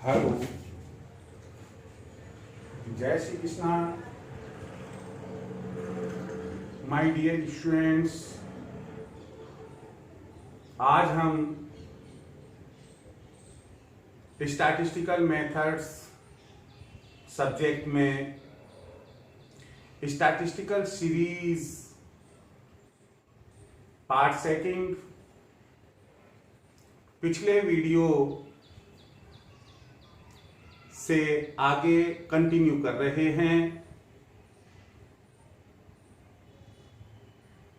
Hello, जय Shri Krishna my dear students. आज हम स्टैटिस्टिकल मेथड्स सब्जेक्ट में स्टैटिस्टिकल सीरीज पार्ट सेकंड पिछले वीडियो से आगे कंटिन्यू कर रहे हैं।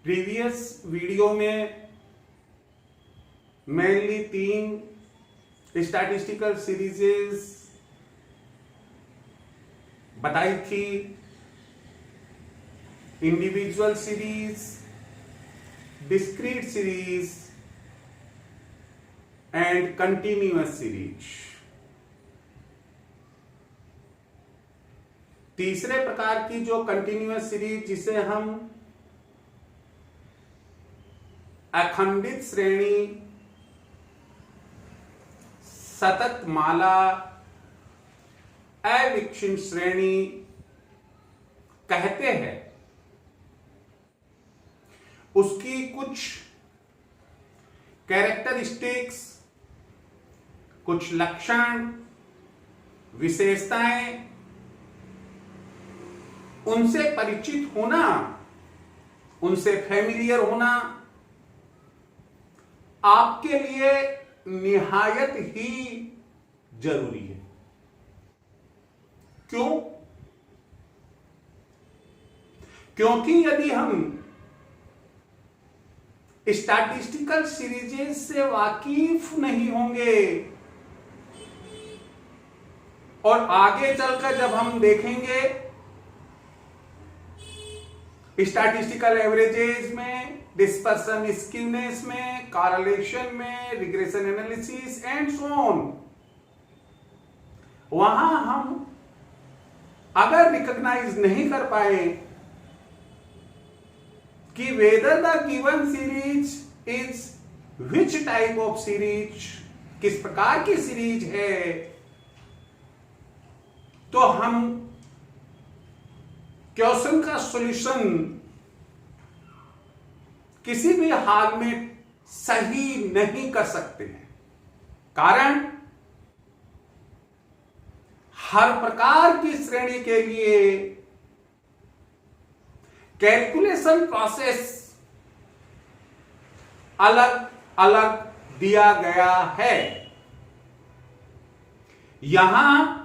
प्रीवियस वीडियो में मेनली 3 स्टैटिस्टिकल सीरीजेस बताई थी। Individual series, discrete series and continuous series. तीसरे प्रकार की जो कंटिन्यूअस सीरीज, जिसे हम अखंडित श्रेणी, सतत माला, अविच्छिन्न श्रेणी कहते हैं, उसकी कुछ कैरेक्टरिस्टिक्स, कुछ लक्षण, विशेषताएं, उनसे परिचित होना, उनसे फैमिलियर होना आपके लिए निहायत ही जरूरी है। क्यों? क्योंकि यदि हम स्टैटिस्टिकल सीरीजेस से वाकिफ नहीं होंगे और आगे चलकर जब हम देखेंगे स्टैटिस्टिकल एवरेजेस में, डिस्पर्सन स्क्यूनेस में, कॉरेलेशन में, regression analysis and so on, वहां हम अगर रिकॉग्नाइज नहीं कर पाए कि whether the given series is which type of series, किस प्रकार की सीरीज है, तो हम क्वेश्चन का सॉल्यूशन किसी भी हाल में सही नहीं कर सकते हैं। कारण हर प्रकार की श्रेणी के लिए कैलकुलेशन प्रोसेस अलग अलग दिया गया है। यहां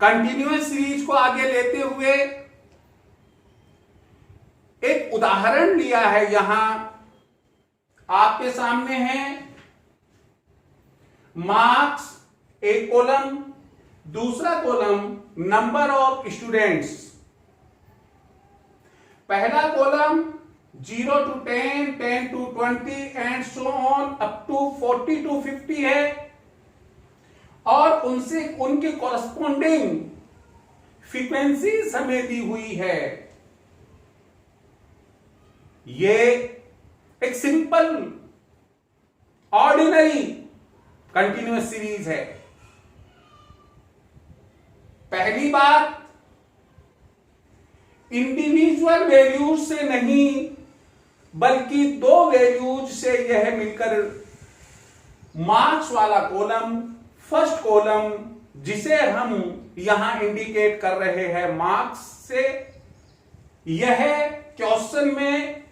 कंटिन्यूअस सीरीज को आगे लेते हुए एक उदाहरण लिया है। यहां आपके सामने है मार्क्स, एक कॉलम, दूसरा कॉलम नंबर ऑफ स्टूडेंट्स। पहला column 0 to 10, 10 to 20 and so on up to 40 to 50 है और उनसे उनके कॉरस्पॉन्डिंग फ्रीक्वेंसीज हमें दी हुई है। ये एक सिंपल ऑर्डिनरी कंटिन्यूअस सीरीज है। पहली बात, इंडिविजुअल वैल्यूज से नहीं बल्कि 2 वैल्यूज से यह मिलकर मार्क्स वाला कॉलम, फर्स्ट कॉलम, जिसे हम यहां इंडिकेट कर रहे हैं मार्क्स से, यह क्वेश्चन में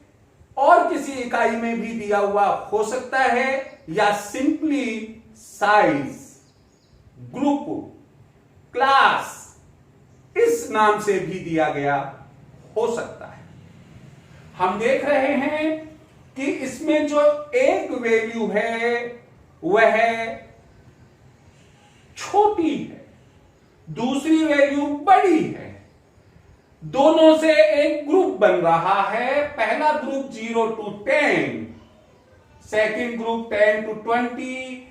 और किसी इकाई में भी दिया हुआ हो सकता है या सिंपली साइज, ग्रुप, क्लास इस नाम से भी दिया गया हो सकता है। हम देख रहे हैं कि इसमें जो एक वैल्यू है वह छोटी है, दूसरी वैल्यू बड़ी है। दोनों से एक ग्रुप बन रहा है। पहला group 0 to 10, second group 10 to 20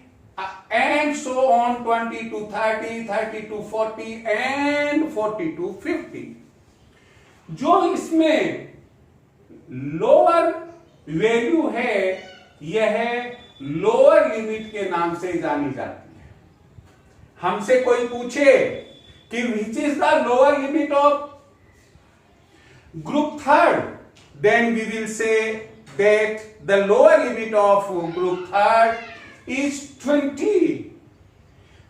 and so on, 20 to 30, 30 to 40 and 40 to 50। जो इसमें लोअर वैल्यू है यह लोअर लिमिट के नाम से जानी जाती है। हमसे कोई पूछे कि which is the lower limit of group third, then we will say that the lower limit of group third is 20।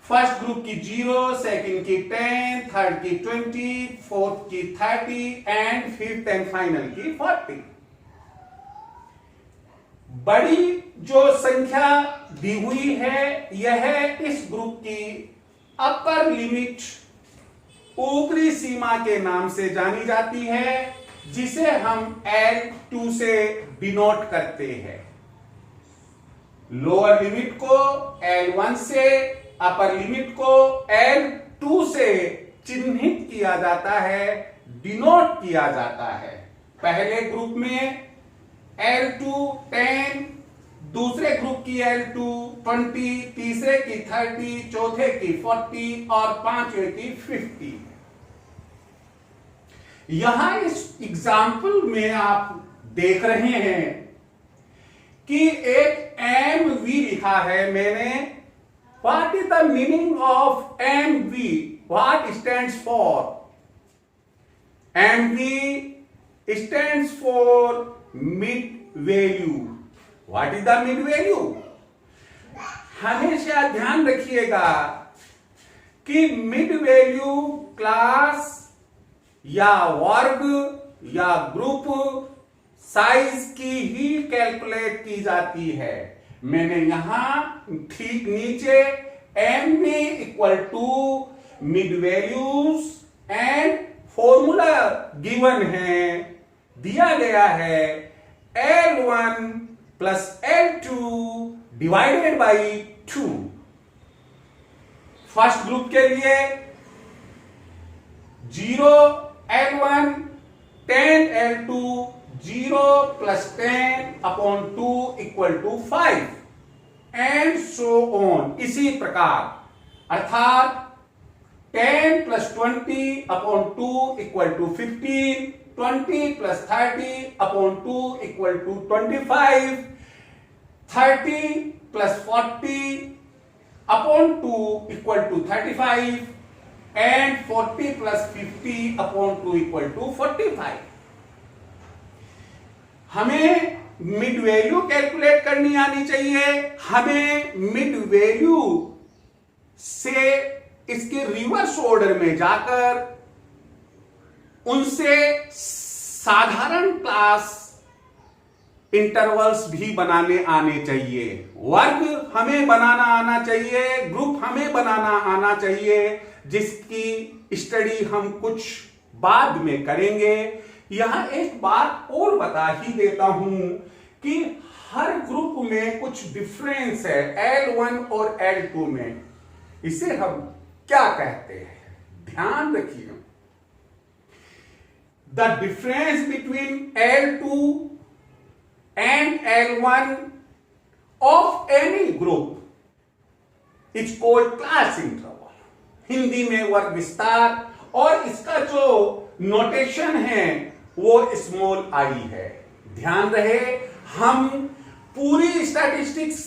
First group की 0, सेकंड की 10, थर्ड की 20, फोर्थ की 30 एंड फिफ्थ एंड फाइनल की 40। बड़ी जो संख्या दी हुई है यह इस ग्रुप की अपर लिमिट, ऊपरी सीमा के नाम से जानी जाती है, जिसे हम L2 से डिनोट करते हैं। लोअर लिमिट को L1 से, अपर लिमिट को L2 से चिन्हित किया जाता है, डिनोट किया जाता है। पहले ग्रुप में L2 10, दूसरे ग्रुप की L2 20, तीसरे की 30, चौथे की 40 और पांचवे की 50। यहां इस एग्जाम्पल में आप देख रहे हैं कि एक MV लिखा है मैंने। What is the meaning of MV? What stands for? MV stands for mid value. What is the mid value? हमेशा ध्यान रखिएगा कि मिड वैल्यू क्लास या वर्ग या ग्रुप साइज की ही कैलकुलेट की जाती है। मैंने यहां ठीक नीचे MV equal to mid values and formula given है, दिया गया है L1 plus L2 divided by 2। First group के लिए 0 L1, 10 L2, 0 plus 10 upon 2 equal to 5 and so on. इसी प्रकार अर्थात 10 plus 20 upon 2 equal to 15, 20 plus 30 upon 2 equal to 25, 30 plus 40 upon 2 equal to 35 and 40 plus 50 upon 2 equal to 45। हमें mid value calculate करनी आनी चाहिए। हमें मिड वैल्यू से इसके रिवर्स ऑर्डर में जाकर उनसे साधारण क्लास इंटरवल्स भी बनाने आने चाहिए। वर्ग हमें बनाना आना चाहिए, ग्रुप हमें बनाना आना चाहिए, जिसकी स्टडी हम कुछ बाद में करेंगे। यहां एक बात और बता ही देता हूं कि हर ग्रुप में कुछ डिफरेंस है L1 और L2 में। इसे हम क्या कहते हैं, ध्यान रखिए। The difference between L2 and L1 of any group is called class interval. Hindi में वर्ग विस्तार, और इसका जो नोटेशन है वो स्मॉल आई है। ध्यान रहे, हम पूरी स्टैटिस्टिक्स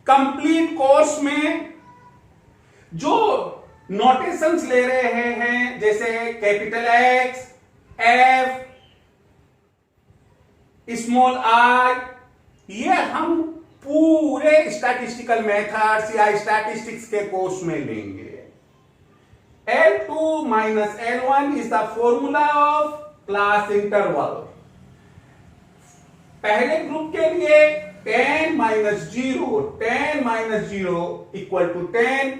कंप्लीट कोर्स में जो नोटेशंस ले रहे हैं, जैसे capital X, F, small I, ये हम पूरे स्टैटिस्टिकल मेथड्स या स्टैटिस्टिक्स के कोर्स में लेंगे। L2 minus L1 is the formula of class interval। पहले ग्रुप के लिए 10 minus 0, 10 minus 0 equal to 10।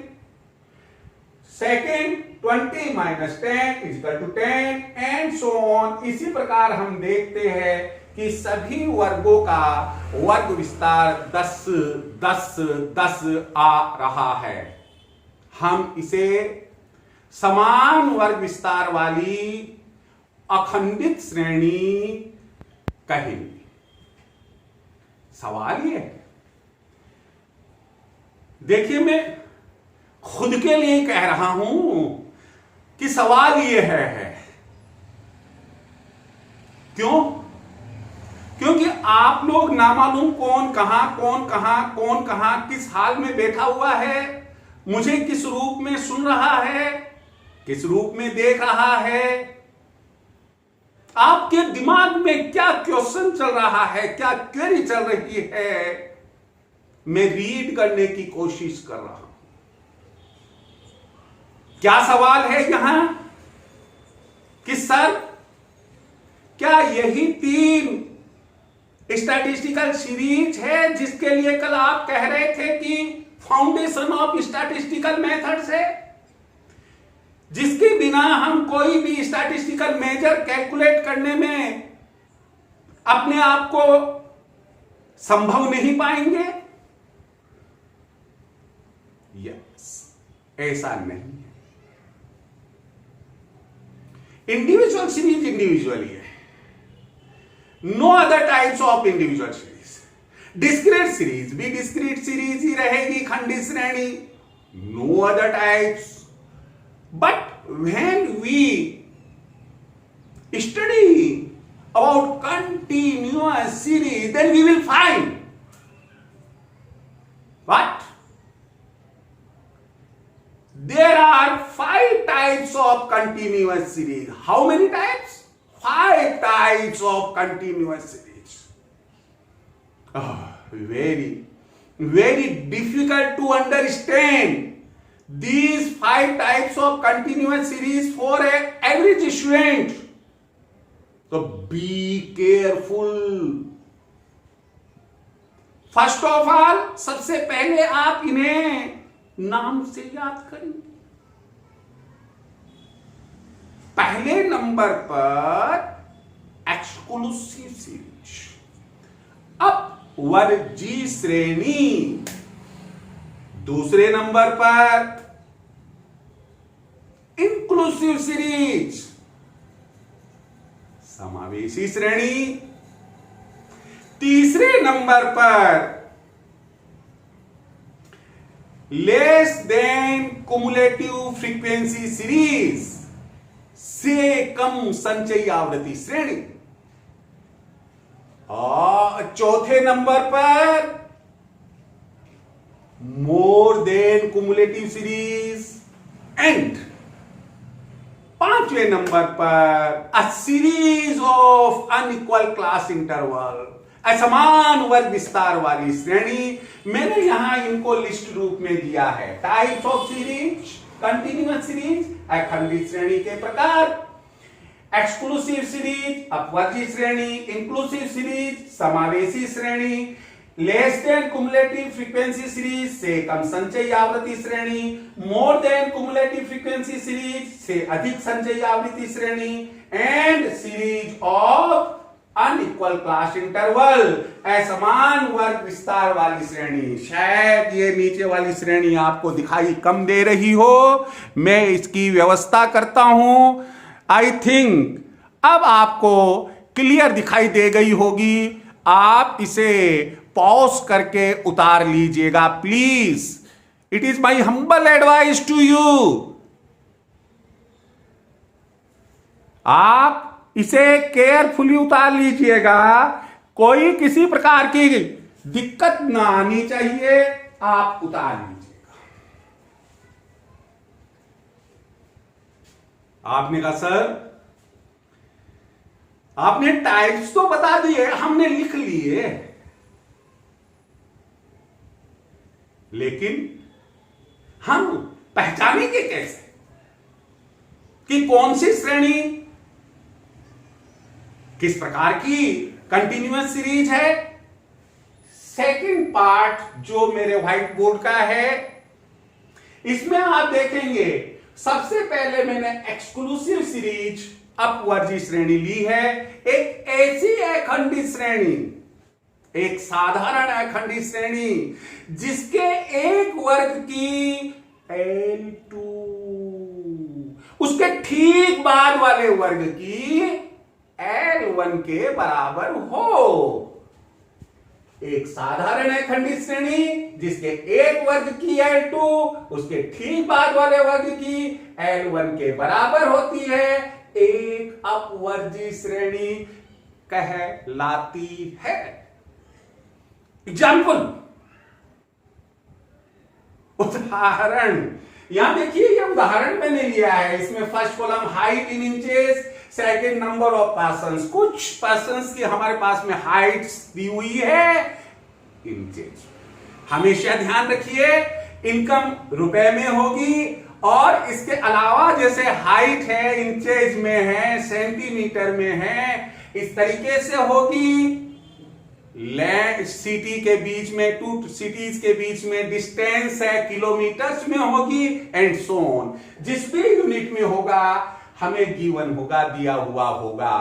Second 20 minus 10 is equal to 10 and so on। इसी प्रकार हम देखते हैं कि सभी वर्गों का वर्ग विस्तार 10, 10, 10 आ रहा है। हम इसे समान वर्ग विस्तार वाली अखंडित श्रेणी कहेंगे। सवाल ये है, देखिए मैं खुद के लिए कह रहा हूं कि सवाल ये है। क्यों? क्योंकि आप लोग ना मालूम कौन कहां किस हाल में बैठा हुआ है, मुझे किस रूप में सुन रहा है, किस रूप में देख रहा है, आपके दिमाग में क्या क्वेश्चन चल रहा है, क्या क्वेरी चल रही है, मैं रीड करने की कोशिश कर रहा हूं। क्या सवाल है यहां कि सर क्या यही 3 स्टैटिस्टिकल सीरीज है जिसके लिए कल आप कह रहे थे कि फाउंडेशन ऑफ स्टैटिस्टिकल मेथड्स है, जिसके बिना हम कोई भी स्टैटिस्टिकल मेजर कैलकुलेट करने में अपने आप को संभव नहीं पाएंगे? यस, ऐसा नहीं है। इंडिविजुअल सीरीज इंडिविजुअली है, no other types of individual series. Discrete series भी डिस्क्रीट सीरीज ही रहेगी, खंडित श्रेणी, no other types. But when we study about continuous series, then we will find what there are 5 types of continuous series. How many types? 5 types of continuous series. Very difficult to understand these 5 types of continuous series for an average student. So be careful. First of all, सबसे पहले आप इन्हें नाम से याद करेंगे। पहले number पर एक्सक्लूसिव सीरीज, अपवर्जी श्रेणी। दूसरे नंबर पर इंक्लूसिव सीरीज, समावेशी श्रेणी। तीसरे नंबर पर less than cumulative frequency series, से कम संचयी आवृत्ति श्रेणी। और चौथे नंबर पर more than cumulative series. And पांचवें नंबर पर a series of unequal class interval, असमान वर्ग विस्तार वाली श्रेणी। मैंने यहां इनको लिस्ट रूप में दिया है। Types of series, continuous series, अखंडित श्रेणी के प्रकार, एक्सक्लूसिव सीरीज, अपवर्गी श्रेणी, इंक्लूसिव सीरीज, समावेशी श्रेणी, less than cumulative frequency series, से कम संचयी आवृत्ति श्रेणी, more than cumulative frequency series, से अधिक संचयी आवृत्ति श्रेणी, and series of unequal class interval, असमान वर्ग विस्तार वाली श्रेणी। शायद ये नीचे वाली श्रेणी आपको दिखाई कम दे रही हो, मैं इसकी व्यवस्था करता हूं। आई थिंक अब आपको क्लियर दिखाई दे गई होगी। आप इसे पॉज करके उतार लीजिएगा please. It is my humble advice to you. आप इसे केयरफुली उतार लीजिएगा, कोई किसी प्रकार की दिक्कत ना आनी चाहिए। आप उतार लीजिएगा। आपने कहा सर आपने टाइप्स तो बता दिए, हमने लिख लिए, लेकिन हम पहचानेंगे कैसे कि कौन सी श्रेणी किस प्रकार की कंटिन्यूअस सीरीज है? सेकंड पार्ट जो मेरे व्हाइट बोर्ड का है, इसमें आप देखेंगे सबसे पहले मैंने एक्सक्लूसिव सीरीज अपवर्जी श्रेणी ली है। एक ऐसी अखंडित श्रेणी, एक साधारण अखंडित श्रेणी जिसके एक वर्ग की L2 उसके ठीक बाद वाले वर्ग की L1 के बराबर हो। एक साधारण अखंडित श्रेणी जिसके एक वर्ग की L2 उसके ठीक बाद वाले वर्ग की L1 के बराबर होती है, एक अपवर्जी श्रेणी कहलाती है। एग्जाम्पल, उदाहरण यहां देखिए, ये उदाहरण मैंने लिया है। इसमें first column height in inches, second number of persons. कुछ पर्संस की हमारे पास में हाइट्स दी हुई है इंचेस। हमेशा ध्यान रखिए इनकम रुपए में होगी, और इसके अलावा जैसे हाइट है इंचेज में है, सेंटीमीटर में है, इस तरीके से होगी। लैंड सिटी के बीच में, टू सिटीज के बीच में डिस्टेंस है किलोमीटर्स में होगी, एंड सो ऑन। जिस भी यूनिट में होगा हमें गिवन होगा, दिया हुआ होगा।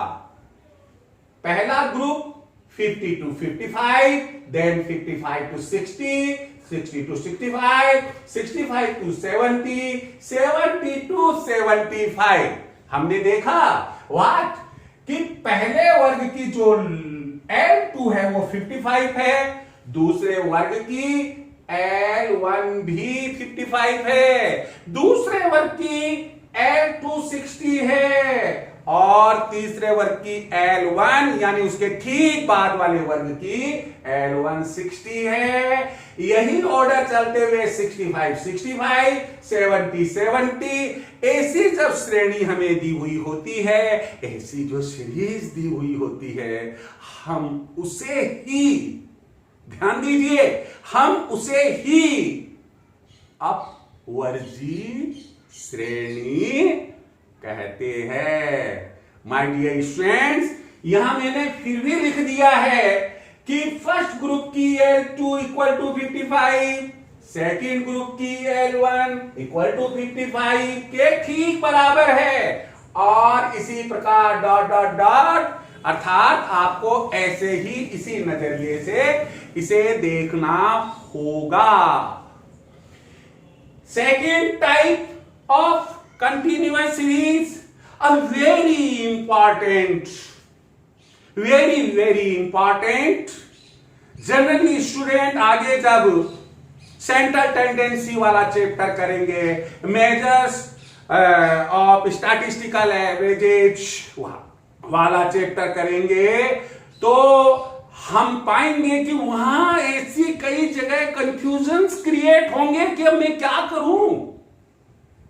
पहला group 50 to 55, then 55 to 60, 60 to 65, 65 to 70, 70 to 75। हमने देखा व्हाट कि पहले वर्ग की जो L2 है वो 55 है, दूसरे वर्ग की L1 भी 55 है, दूसरे वर्ग की L2 60 है, और तीसरे वर्ग की L1 यानी उसके ठीक बाद वाले वर्ग की L1 60 है। यही ऑर्डर चलते हुए 65 65, 70 70। ऐसी जब श्रेणी हमें दी हुई होती है, ऐसी जो सीरीज दी हुई होती है, हम उसे ही, ध्यान दीजिए, हम उसे ही अपवर्जी श्रेणी कहते हैं। माय डियर स्टूडेंट्स, यहां मैंने फिर भी लिख दिया है कि फर्स्ट ग्रुप की L2 equal to 55, second group की L1 इक्वल टू 55 के ठीक बराबर है, और इसी प्रकार डॉट डॉट डॉट, अर्थात आपको ऐसे ही इसी नजरिए से इसे देखना होगा। Second type of continuous series, a very important, very important। Generally student आगे जब सेंट्रल टेंडेंसी वाला चैप्टर करेंगे, मेजर्स ऑफ स्टैटिस्टिकल एवरेजेज वाला चैप्टर करेंगे, तो हम पाएंगे कि वहां ऐसी कई जगह कंफ्यूजन्स क्रिएट होंगे कि अब मैं क्या करूं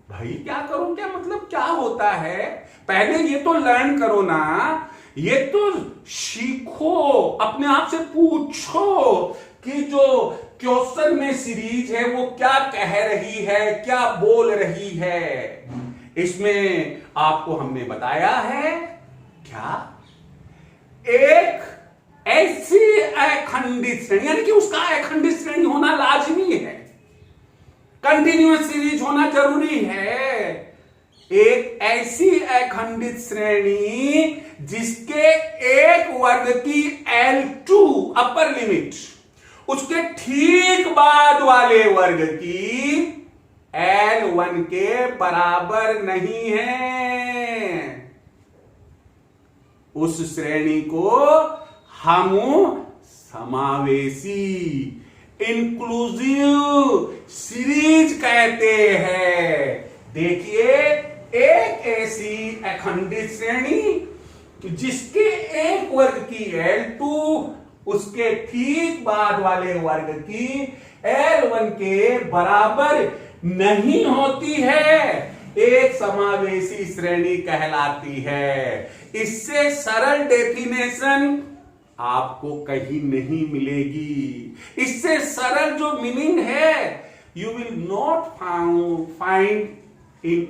भाई, क्या करूं, क्या मतलब क्या होता है। पहले ये तो लर्न करो ना, ये तो सीखो, अपने आप से पूछो कि जो क्वेश्चन में सीरीज है वो क्या कह रही है, क्या बोल रही है। इसमें आपको हमने बताया है क्या, एक ऐसी अखंडित श्रेणी, यानी कि उसका अखंडित श्रेणी होना लाजमी है, कंटिन्यूअस सीरीज होना जरूरी है। एक ऐसी अखंडित श्रेणी जिसके एक वर्ग की L2 अपर लिमिट उसके ठीक बाद वाले वर्ग की L1 के बराबर नहीं है, उस श्रेणी को हम समावेशी इंक्लूसिव सीरीज कहते हैं। देखिए, एक ऐसी अखंडित श्रेणी जिसके एक वर्ग की L2 उसके ठीक बाद वाले वर्ग की L1 के बराबर नहीं होती है, एक समावेशी श्रेणी कहलाती है। इससे सरल डेफिनेशन आपको कहीं नहीं मिलेगी। इससे सरल जो मीनिंग है, you will not find in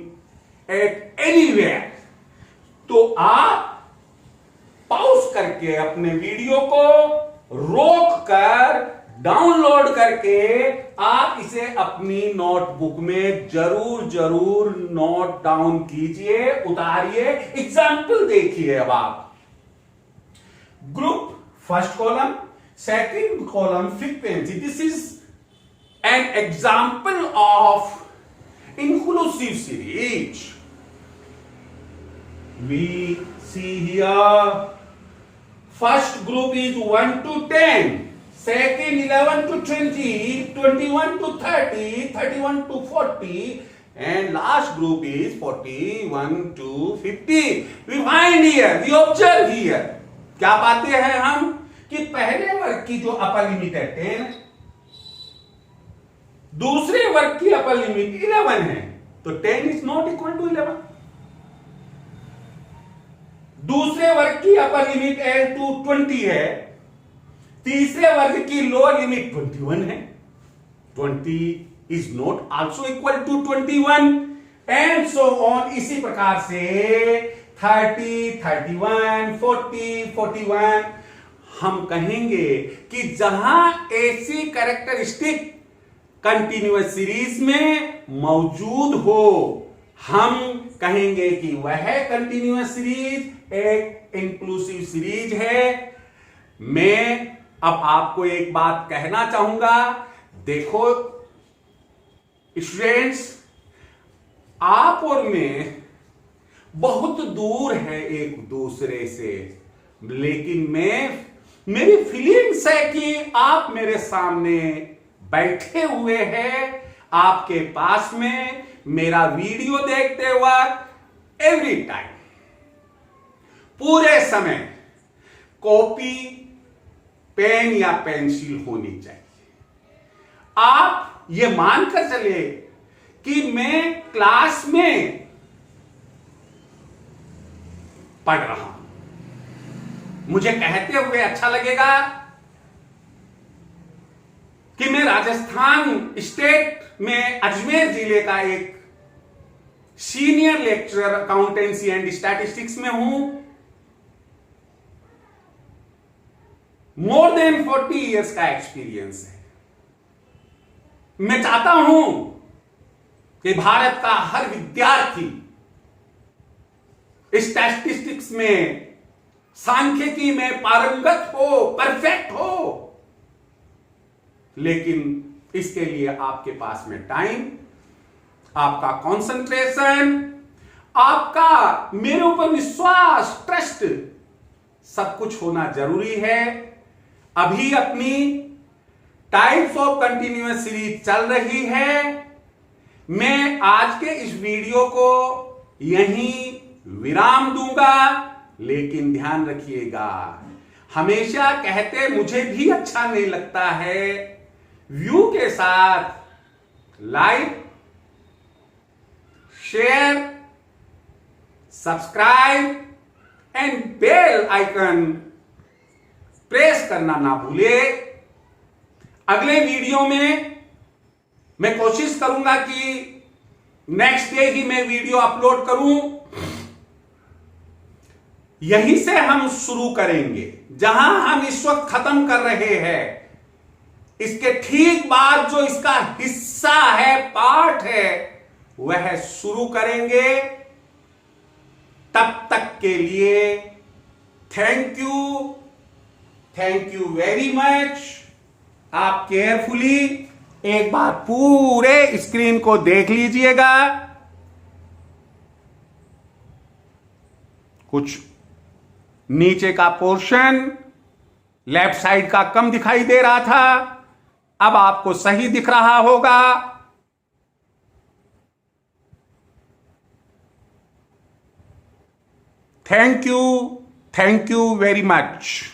at anywhere. तो आप पॉज करके अपने वीडियो को रोक कर डाउनलोड करके आप इसे अपनी नोटबुक में जरूर जरूर नोट डाउन कीजिए, उतारिए, एग्जाम्पल देखिए। अब आप group first column, second column frequency, this is an example of inclusive series. We see here first group is 1 to 10, second 11 to 20, 21 to 30, 31 to 40, and last group is 41 to 50. We find here, we observe here, क्या पाते हैं हम कि पहले वर्ग की जो upper limit है 10, दूसरे वर्ग की अपर लिमिट 11 है, तो 10 इज नॉट इक्वल टू 11। दूसरे वर्ग की अपर लिमिट L2 20 है, तीसरे वर्ग की लोअर लिमिट 21 है। 20 is not also equal to 21 and so on. इसी प्रकार से 30, 31, 40, 41 हम कहेंगे कि जहां ऐसी कैरेक्टरिस्टिक कंटिन्यूअस सीरीज में मौजूद हो, हम कहेंगे कि वह कंटिन्यूअस सीरीज एक इंक्लूसिव सीरीज है। मैं अब आपको एक बात कहना चाहूंगा, देखो स्टूडेंट्स, आप और मैं बहुत दूर है एक दूसरे से, लेकिन मेरी फीलिंग्स है कि आप मेरे सामने बैठे हुए हैं, आपके पास में मेरा वीडियो देखते वक्त एवरी टाइम, पूरे समय कॉपी, पेन या पेंसिल होनी चाहिए। आप ये मानकर चले कि मैं क्लास में पढ़ रहा हूं, मुझे कहते हुए अच्छा लगेगा कि मैं राजस्थान स्टेट में अजमेर जिले का एक senior lecturer accountancy and statistics में हूं। मोर देन 40 इयर्स का एक्सपीरियंस है। मैं चाहता हूं कि भारत का हर विद्यार्थी स्टैटिस्टिक्स में, सांख्यिकी में पारंगत हो, परफेक्ट हो, लेकिन इसके लिए आपके पास में टाइम, आपका कंसंट्रेशन, आपका मेरे ऊपर विश्वास, ट्रस्ट, सब कुछ होना जरूरी है। अभी अपनी टाइप्स ऑफ कंटिन्यूअस सीरीज चल रही है। मैं आज के इस वीडियो को यहीं विराम दूंगा, लेकिन ध्यान रखिएगा, हमेशा कहते मुझे भी अच्छा नहीं लगता है, व्यू के साथ like, share, subscribe and bell icon press करना ना भूले। अगले वीडियो में मैं कोशिश करूंगा कि नेक्स्ट डे ही मैं वीडियो अपलोड करूं। यहीं से हम शुरू करेंगे जहां हम इस वक्त खत्म कर रहे हैं। इसके ठीक बाद जो इसका हिस्सा है, पार्ट है, वह शुरू करेंगे। तब तक के लिए थैंक यू वेरी मच। आप केयरफुली एक बार पूरे स्क्रीन को देख लीजिएगा। कुछ नीचे का पोर्शन लेफ्ट साइड का कम दिखाई दे रहा था, अब आपको सही दिख रहा होगा। Thank you very much.